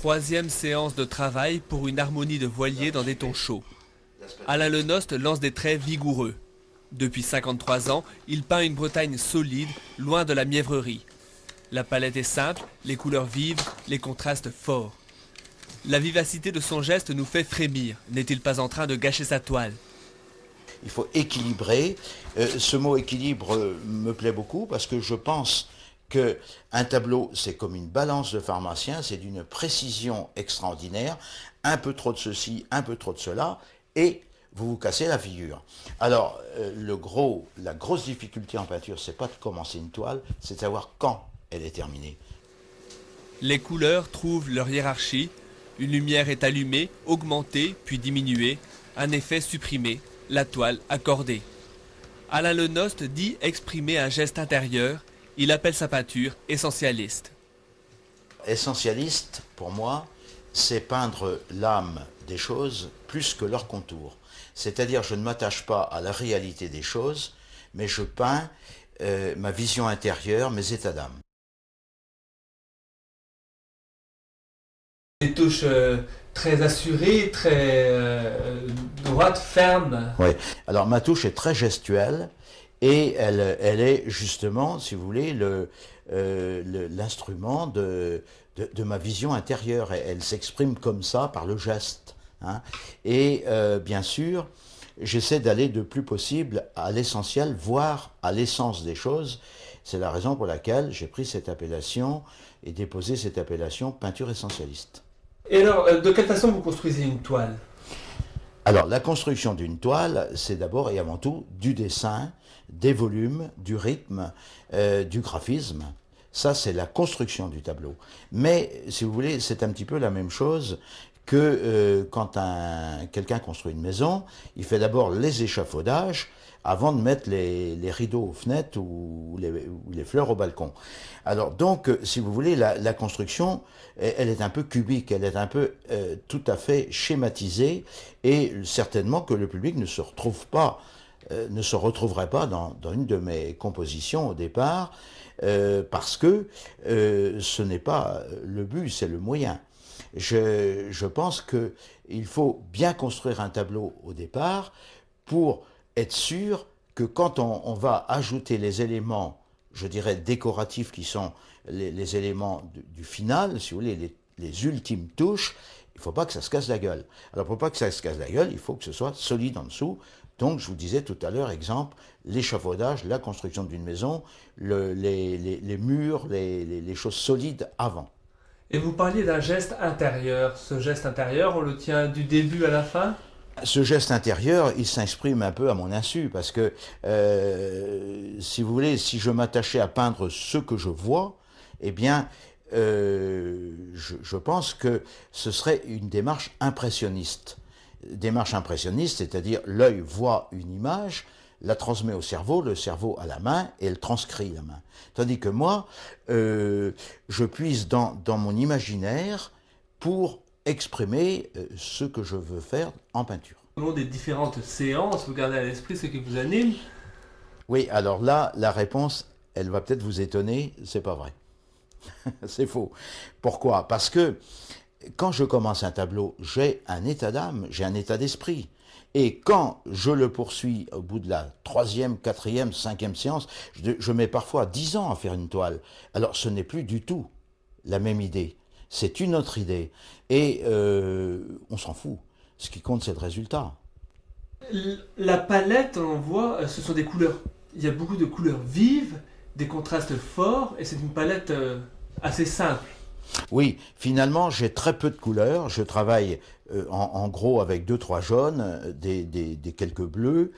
Troisième séance de travail pour une harmonie de voilier dans des tons chauds. Alain Lenost lance des traits vigoureux. Depuis 53 ans, il peint une Bretagne solide, loin de la mièvrerie. La palette est simple, les couleurs vives, les contrastes forts. La vivacité de son geste nous fait frémir. N'est-il pas en train de gâcher sa toile? Il faut équilibrer. Ce mot équilibre me plaît beaucoup parce que je pense qu'un tableau, c'est comme une balance de pharmacien, c'est d'une précision extraordinaire, un peu trop de ceci, un peu trop de cela, et vous vous cassez la figure. Alors, la grosse difficulté en peinture, c'est pas de commencer une toile, c'est de savoir quand elle est terminée. Les couleurs trouvent leur hiérarchie. Une lumière est allumée, augmentée, puis diminuée. Un effet supprimé, la toile accordée. Alain Lenost dit exprimer un geste intérieur. Il appelle sa peinture essentialiste. Essentialiste, pour moi, c'est peindre l'âme des choses plus que leur contour. C'est-à-dire, je ne m'attache pas à la réalité des choses, mais je peins ma vision intérieure, mes états d'âme. Des touches très assurées, très droites, fermes. Oui. Alors ma touche est très gestuelle et elle est justement, si vous voulez, l'instrument de ma vision intérieure. Elle s'exprime comme ça par le geste. Hein. Et bien sûr, j'essaie d'aller le plus possible à l'essentiel, voire à l'essence des choses. C'est la raison pour laquelle j'ai pris cette appellation et déposé cette appellation peinture essentialiste. Et alors, de quelle façon vous construisez une toile? Alors, la construction d'une toile, c'est d'abord et avant tout du dessin, des volumes, du rythme, du graphisme. Ça, c'est la construction du tableau. Mais, si vous voulez, c'est un petit peu la même chose que quand quelqu'un construit une maison, il fait d'abord les échafaudages avant de mettre les rideaux aux fenêtres ou les fleurs au balcon. Alors donc, si vous voulez, la construction, elle est un peu cubique, elle est un peu tout à fait schématisée, et certainement que le public ne se retrouverait pas dans une de mes compositions au départ, parce que ce n'est pas le but, c'est le moyen. Je pense qu'il faut bien construire un tableau au départ pour être sûr que quand on va ajouter les éléments, je dirais décoratifs, qui sont les éléments du final, si vous voulez, les ultimes touches, il ne faut pas que ça se casse la gueule. Alors pour pas que ça se casse la gueule, il faut que ce soit solide en dessous. Donc je vous disais tout à l'heure, exemple, l'échafaudage, la construction d'une maison, les murs, les choses solides avant. Et vous parliez d'un geste intérieur. Ce geste intérieur, on le tient du début à la fin? Ce geste intérieur, il s'exprime un peu à mon insu, parce que, si vous voulez, si je m'attachais à peindre ce que je vois, eh bien, je pense que ce serait une démarche impressionniste. Démarche impressionniste, c'est-à-dire l'œil voit une image, la transmet au cerveau, le cerveau à la main, et elle transcrit la main. Tandis que moi, je puise dans mon imaginaire pour exprimer ce que je veux faire en peinture. Au long des différentes séances, vous gardez à l'esprit ce qui vous anime? Oui, alors là, la réponse, elle va peut-être vous étonner, c'est pas vrai. C'est faux. Pourquoi? Parce que quand je commence un tableau, j'ai un état d'âme, j'ai un état d'esprit. Et quand je le poursuis au bout de la 3e, 4e, 5e séance, je mets parfois 10 ans à faire une toile. Alors ce n'est plus du tout la même idée. C'est une autre idée. Et on s'en fout. Ce qui compte, c'est le résultat. La palette, on voit, ce sont des couleurs. Il y a beaucoup de couleurs vives, des contrastes forts, et c'est une palette assez simple. Oui, finalement, j'ai très peu de couleurs. Je travaille en gros avec 2-3 jaunes, des quelques bleus,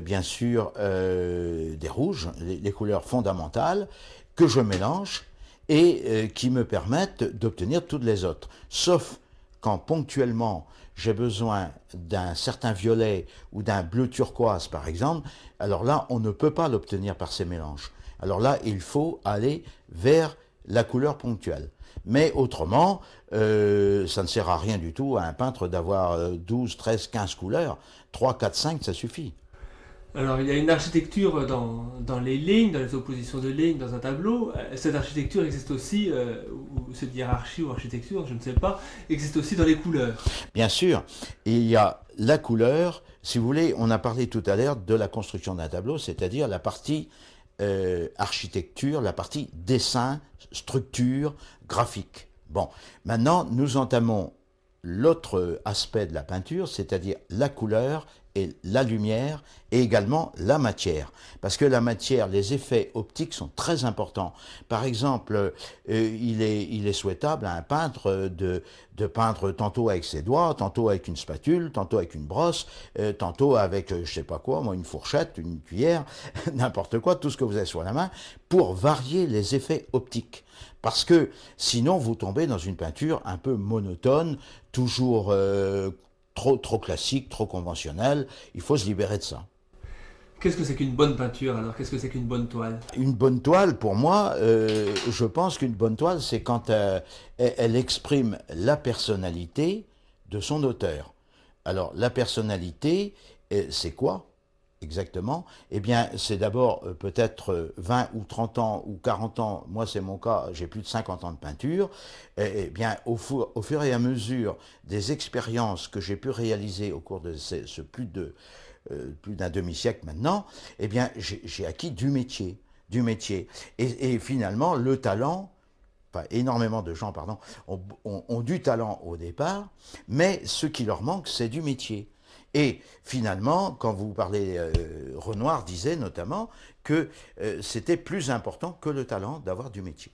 bien sûr des rouges, les couleurs fondamentales, que je mélange et qui me permettent d'obtenir toutes les autres. Sauf quand ponctuellement j'ai besoin d'un certain violet ou d'un bleu turquoise par exemple, alors là on ne peut pas l'obtenir par ces mélanges. Alors là il faut aller vers la couleur ponctuelle. Mais autrement, ça ne sert à rien du tout à un peintre d'avoir 12, 13, 15 couleurs. 3, 4, 5, ça suffit. Alors, il y a une architecture dans les lignes, dans les oppositions de lignes, dans un tableau. Cette architecture existe aussi, ou cette hiérarchie ou architecture, je ne sais pas, existe aussi dans les couleurs. Bien sûr, il y a la couleur. Si vous voulez, on a parlé tout à l'heure de la construction d'un tableau, c'est-à-dire la partie architecture, la partie dessin, structure, graphique. Bon, maintenant, nous entamons l'autre aspect de la peinture, c'est-à-dire la couleur et la lumière et également la matière. Parce que la matière, les effets optiques sont très importants. Par exemple, il est souhaitable à un peintre de peindre tantôt avec ses doigts, tantôt avec une spatule, tantôt avec une brosse, tantôt avec, je sais pas quoi, moi, une fourchette, une cuillère, n'importe quoi, tout ce que vous avez sur la main, pour varier les effets optiques. Parce que sinon, vous tombez dans une peinture un peu monotone, toujours trop classique, trop conventionnelle. Il faut se libérer de ça. Qu'est-ce que c'est qu'une bonne peinture alors? Qu'est-ce que c'est qu'une bonne toile? Une bonne toile, pour moi, je pense qu'une bonne toile, c'est quand elle exprime la personnalité de son auteur. Alors, la personnalité, c'est quoi exactement? Eh bien, c'est d'abord peut-être 20 ou 30 ans ou 40 ans, moi c'est mon cas, j'ai plus de 50 ans de peinture. Eh bien, au fur et à mesure des expériences que j'ai pu réaliser au cours de ce plus d'un demi-siècle maintenant, eh bien, j'ai acquis du métier. Et finalement, le talent, enfin, énormément de gens, pardon, ont du talent au départ, mais ce qui leur manque, c'est du métier. Et finalement, quand vous parlez, Renoir disait notamment que c'était plus important que le talent d'avoir du métier.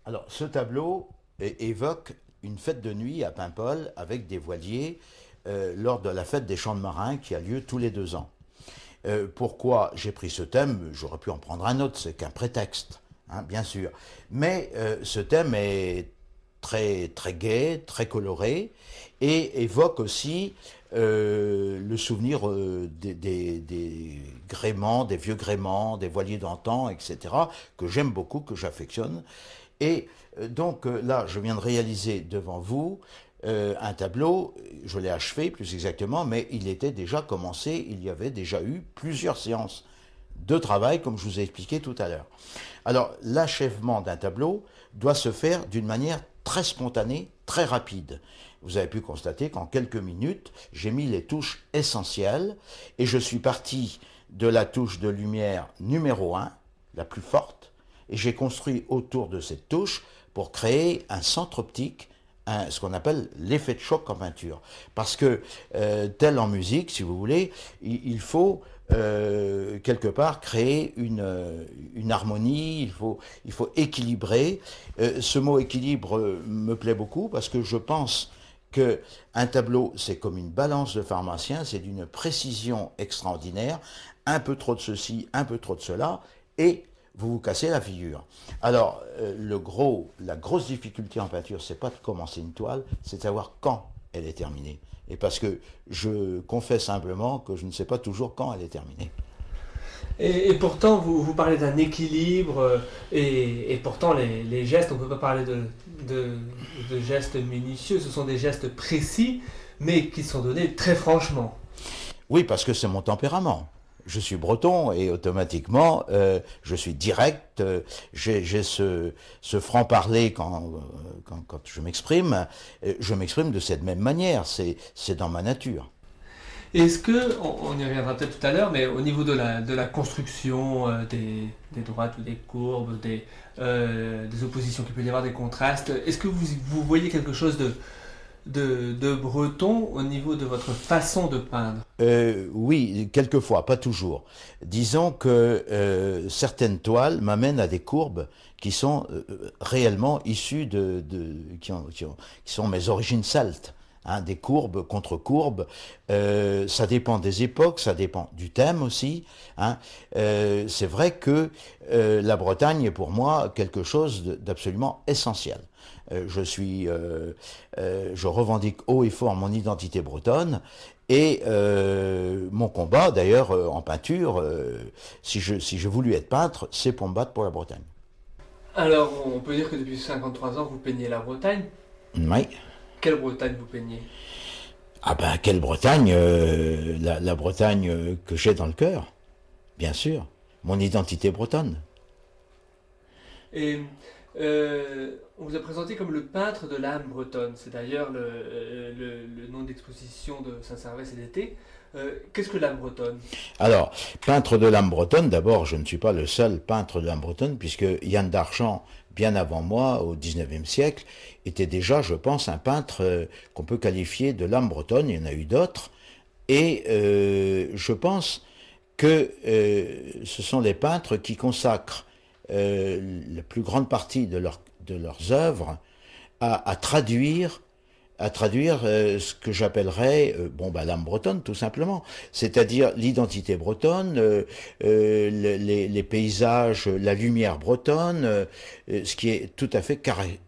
Alors, ce tableau évoque une fête de nuit à Paimpol avec des voiliers lors de la fête des Champs de Marins qui a lieu tous les 2 ans. Pourquoi j'ai pris ce thème? J'aurais pu en prendre un autre, c'est qu'un prétexte, hein, bien sûr. Mais ce thème est très gai, très coloré, et évoque aussi le souvenir des gréements, des vieux gréements, des voiliers d'antan, etc., que j'aime beaucoup, que j'affectionne. Et donc là, je viens de réaliser devant vous un tableau, je l'ai achevé plus exactement, mais il était déjà commencé, il y avait déjà eu plusieurs séances de travail, comme je vous ai expliqué tout à l'heure. Alors, l'achèvement d'un tableau doit se faire d'une manière très spontanée, très rapide. Vous avez pu constater qu'en quelques minutes, j'ai mis les touches essentielles et je suis parti de la touche de lumière numéro 1, la plus forte, et j'ai construit autour de cette touche pour créer un centre optique, ce qu'on appelle l'effet de choc en peinture. Parce que, tel en musique, si vous voulez, il faut quelque part créer une harmonie, il faut équilibrer. Ce mot équilibre me plaît beaucoup parce que je pense qu'un tableau, c'est comme une balance de pharmacien, c'est d'une précision extraordinaire, un peu trop de ceci, un peu trop de cela, et vous vous cassez la figure. Alors, la grosse difficulté en peinture, c'est pas de commencer une toile, c'est de savoir quand elle est terminée. Et parce que je confesse simplement que je ne sais pas toujours quand elle est terminée. Et pourtant, vous parlez d'un équilibre, et pourtant les gestes, on ne peut pas parler de gestes minutieux, ce sont des gestes précis, mais qui sont donnés très franchement. Oui, parce que c'est mon tempérament. Je suis breton et automatiquement, je suis direct, j'ai ce franc-parler quand je m'exprime de cette même manière, c'est dans ma nature. Est-ce que, on y reviendra peut-être tout à l'heure, mais au niveau de la construction des droites ou des courbes, des oppositions qu'il peut y avoir, des contrastes, est-ce que vous voyez quelque chose de breton au niveau de votre façon de peindre? Oui, quelquefois, pas toujours. Disons que certaines toiles m'amènent à des courbes qui sont réellement issues qui sont mes origines celtes. Hein, des courbes contre courbes, ça dépend des époques, ça dépend du thème aussi. Hein. C'est vrai que la Bretagne est pour moi quelque chose d'absolument essentiel. Je revendique haut et fort mon identité bretonne et mon combat d'ailleurs en peinture, si j'ai voulu être peintre, c'est pour me battre pour la Bretagne. Alors on peut dire que depuis 53 ans vous peignez la Bretagne. Oui. Quelle Bretagne vous peignez? Ah ben quelle Bretagne, la Bretagne que j'ai dans le cœur. bien sûr, mon identité bretonne. Et on vous a présenté comme le peintre de l'âme bretonne. C'est d'ailleurs le nom d'exposition de Saint-Servais cet été. Qu'est-ce que l'âme bretonne? Alors, peintre de l'âme bretonne, d'abord, je ne suis pas le seul peintre de l'âme bretonne, puisque Yann d'Argent, bien avant moi, au XIXe siècle, était déjà, je pense, un peintre qu'on peut qualifier de l'âme bretonne. Il y en a eu d'autres. Et je pense que ce sont les peintres qui consacrent la plus grande partie de leurs œuvres à traduire ce que j'appellerais l'âme bretonne, tout simplement. C'est-à-dire l'identité bretonne, les paysages, la lumière bretonne, ce qui est tout à fait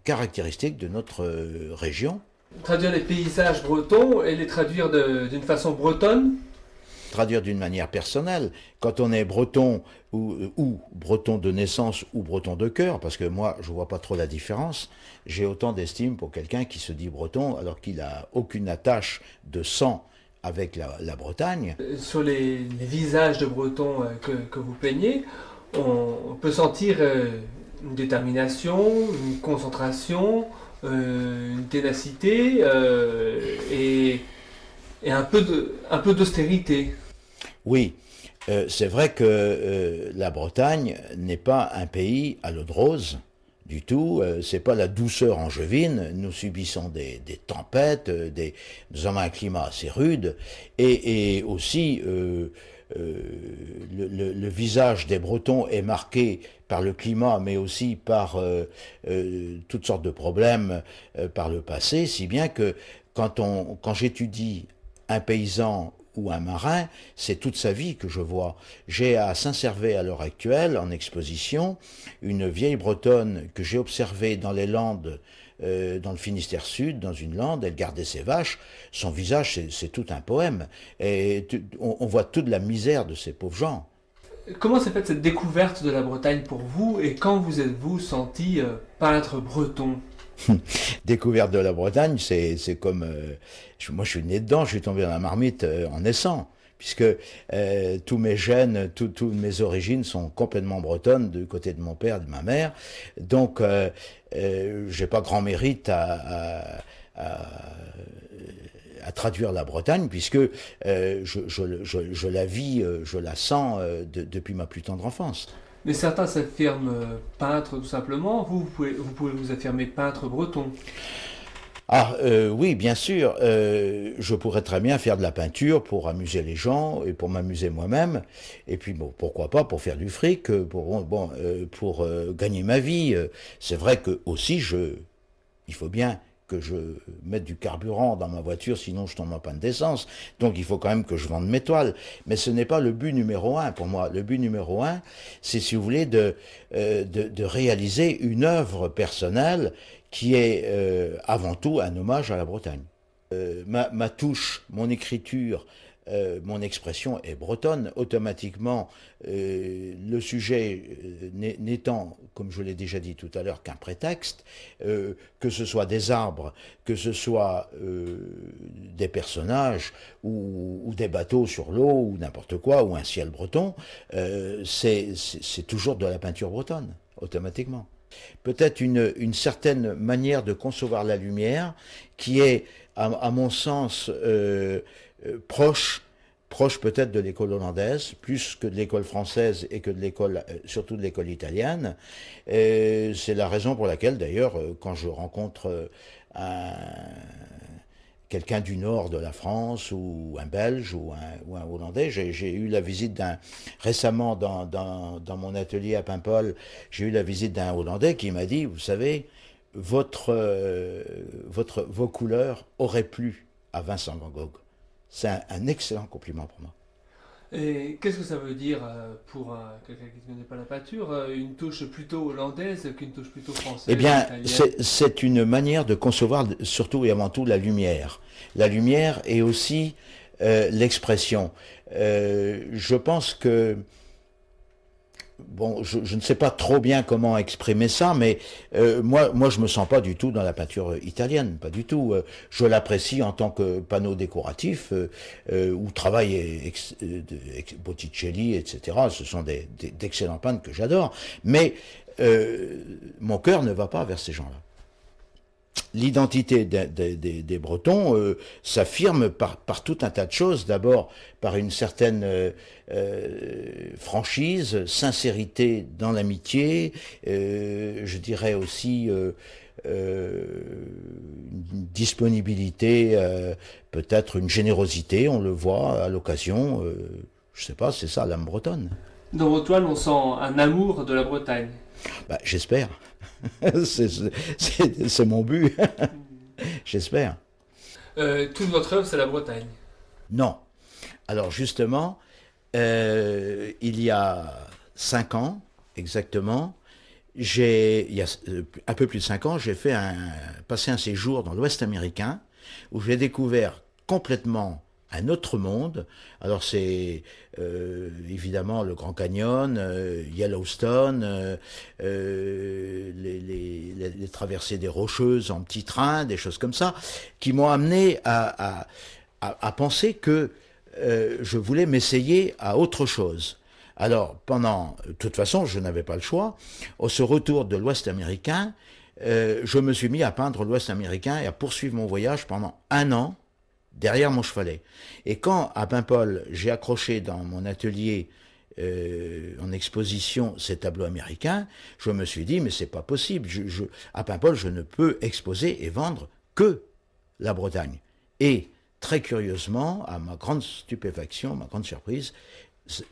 caractéristique de notre région. Traduire les paysages bretons et les traduire d'une façon bretonne? Traduire d'une manière personnelle. Quand on est breton ou breton de naissance ou breton de cœur, parce que moi je vois pas trop la différence, j'ai autant d'estime pour quelqu'un qui se dit breton alors qu'il a aucune attache de sang avec la Bretagne. Sur les visages de bretons que vous peignez, on peut sentir une détermination, une concentration, une ténacité et un peu d'austérité. Oui, c'est vrai que la Bretagne n'est pas un pays à l'eau de rose du tout. C'est pas la douceur angevine. Nous subissons des tempêtes, nous avons un climat assez rude, et aussi le visage des Bretons est marqué par le climat, mais aussi par toutes sortes de problèmes par le passé, si bien que quand j'étudie un paysan ou un marin, c'est toute sa vie que je vois. J'ai à Saint-Servais à l'heure actuelle, en exposition, une vieille bretonne que j'ai observée dans les Landes, dans le Finistère Sud, dans une lande, elle gardait ses vaches. Son visage, c'est tout un poème. Et on voit toute la misère de ces pauvres gens. Comment s'est faite cette découverte de la Bretagne pour vous et quand vous êtes-vous senti peintre breton? Découverte de la Bretagne, c'est comme... moi, je suis né dedans, je suis tombé dans la marmite en naissant, puisque tous mes gènes, toutes mes origines sont complètement bretonnes du côté de mon père et de ma mère. Donc, j'ai pas grand mérite à traduire la Bretagne, puisque je la vis, je la sens depuis ma plus tendre enfance. Mais certains s'affirment peintre tout simplement. Vous pouvez vous affirmer peintre breton. Ah oui, bien sûr. Je pourrais très bien faire de la peinture pour amuser les gens et pour m'amuser moi-même. Et puis bon, pourquoi pas pour faire du fric, pour gagner ma vie. C'est vrai que aussi il faut bien que je mette du carburant dans ma voiture, sinon je tombe en panne d'essence. Donc il faut quand même que je vende mes toiles. Mais ce n'est pas le but numéro un pour moi. Le but numéro un, c'est, si vous voulez, de réaliser une œuvre personnelle qui est avant tout un hommage à la Bretagne. Ma touche, mon écriture, mon expression est bretonne. Automatiquement, le sujet n'étant, comme je l'ai déjà dit tout à l'heure, qu'un prétexte, que ce soit des arbres, que ce soit des personnages ou des bateaux sur l'eau ou n'importe quoi, ou un ciel breton, c'est toujours de la peinture bretonne, automatiquement. Peut-être une certaine manière de concevoir la lumière qui est, à mon sens, proche peut-être de l'école hollandaise, plus que de l'école française et que de l'école, surtout de l'école italienne. C'est la raison pour laquelle, d'ailleurs, quand je rencontre quelqu'un du nord de la France, ou un Belge, ou un Hollandais. J'ai eu la visite récemment dans mon atelier à Paimpol, j'ai eu la visite d'un Hollandais qui m'a dit, vous savez, vos couleurs auraient plu à Vincent Van Gogh. C'est un excellent compliment pour moi. Et qu'est-ce que ça veut dire pour quelqu'un qui ne connaît pas la peinture, une touche plutôt hollandaise qu'une touche plutôt française? Eh bien, italienne? c'est une manière de concevoir surtout et avant tout la lumière. La lumière et aussi l'expression. Je pense que Bon, je ne sais pas trop bien comment exprimer ça, mais moi, je me sens pas du tout dans la peinture italienne, pas du tout. Je l'apprécie en tant que panneau décoratif, où travaillent Botticelli, etc. Ce sont d'excellents peintres que j'adore, mais mon cœur ne va pas vers ces gens-là. L'identité des Bretons s'affirme par tout un tas de choses. D'abord, par une certaine franchise, sincérité dans l'amitié, je dirais aussi une disponibilité, peut-être une générosité, on le voit à l'occasion. Je sais pas, c'est ça l'âme bretonne. Dans vos toiles, on sent un amour de la Bretagne. Bah, j'espère. C'est mon but. J'espère. Toute votre œuvre, c'est la Bretagne. Non. Alors justement, il y a 5 ans, exactement, il y a un peu plus de 5 ans, j'ai passé un séjour dans l'Ouest américain où j'ai découvert complètement un autre monde. Alors c'est évidemment le Grand Canyon, Yellowstone, les traversées des Rocheuses en petit train, des choses comme ça, qui m'ont amené à penser que je voulais m'essayer à autre chose. Alors, de toute façon, je n'avais pas le choix. Au ce retour de l'Ouest américain, je me suis mis à peindre l'Ouest américain et à poursuivre mon voyage pendant 1 an derrière mon chevalet. Et quand, à Paimpol, j'ai accroché dans mon atelier en exposition ces tableaux américains, je me suis dit, mais c'est pas possible. À Paimpol, je ne peux exposer et vendre que la Bretagne. Et, très curieusement, à ma grande stupéfaction, ma grande surprise,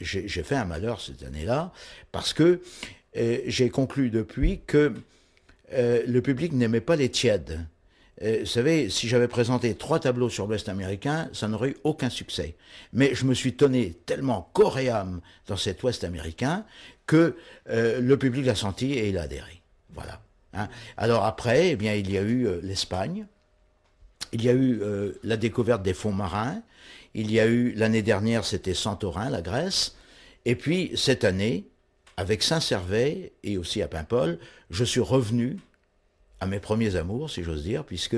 j'ai fait un malheur cette année-là, parce que j'ai conclu depuis que le public n'aimait pas les tièdes. Vous savez, si j'avais présenté 3 tableaux sur l'Ouest américain, ça n'aurait eu aucun succès. Mais je me suis donné tellement corps et âme dans cet Ouest américain que le public l'a senti et il a adhéré. Voilà. Hein. Alors après, eh bien, il y a eu l'Espagne, il y a eu la découverte des fonds marins, il y a eu, l'année dernière, c'était Santorin, la Grèce, et puis cette année, avec Saint-Servais et aussi à Paimpol, je suis revenu à mes premiers amours, si j'ose dire, puisque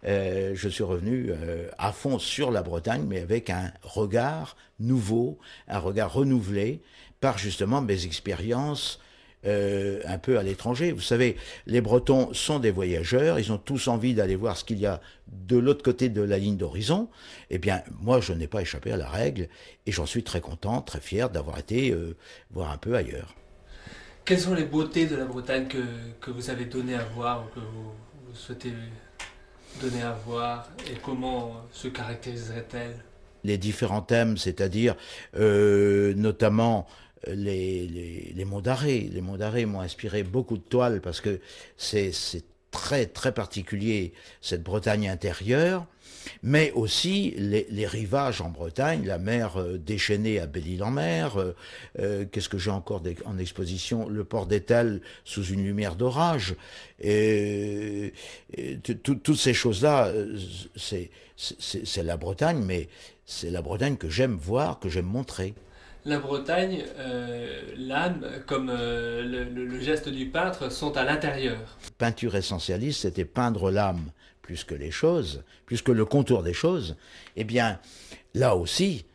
je suis revenu à fond sur la Bretagne, mais avec un regard nouveau, un regard renouvelé, par justement mes expériences un peu à l'étranger. Vous savez, les Bretons sont des voyageurs, ils ont tous envie d'aller voir ce qu'il y a de l'autre côté de la ligne d'horizon. Eh bien, moi, je n'ai pas échappé à la règle, et j'en suis très content, très fier d'avoir été voir un peu ailleurs. Quelles sont les beautés de la Bretagne que vous avez donné à voir ou que vous souhaitez donner à voir et comment se caractériserait-elle? Les différents thèmes, c'est-à-dire notamment les monts d'arrêt. Les monts d'arrêt m'ont inspiré beaucoup de toiles parce que c'est très très particulier, cette Bretagne intérieure, mais aussi les rivages en Bretagne, la mer déchaînée à Belle-Île-en-Mer, qu'est-ce que j'ai encore en exposition, le port d'Étel sous une lumière d'orage, toutes ces choses-là, c'est la Bretagne, mais c'est la Bretagne que j'aime voir, que j'aime montrer. La Bretagne, l'âme, comme le geste du peintre, sont à l'intérieur. Peinture essentialiste, c'était peindre l'âme plus que les choses, plus que le contour des choses. Eh bien, là aussi,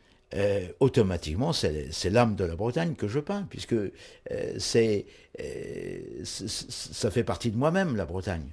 automatiquement, c'est l'âme de la Bretagne que je peins, puisque ça fait partie de moi-même, la Bretagne.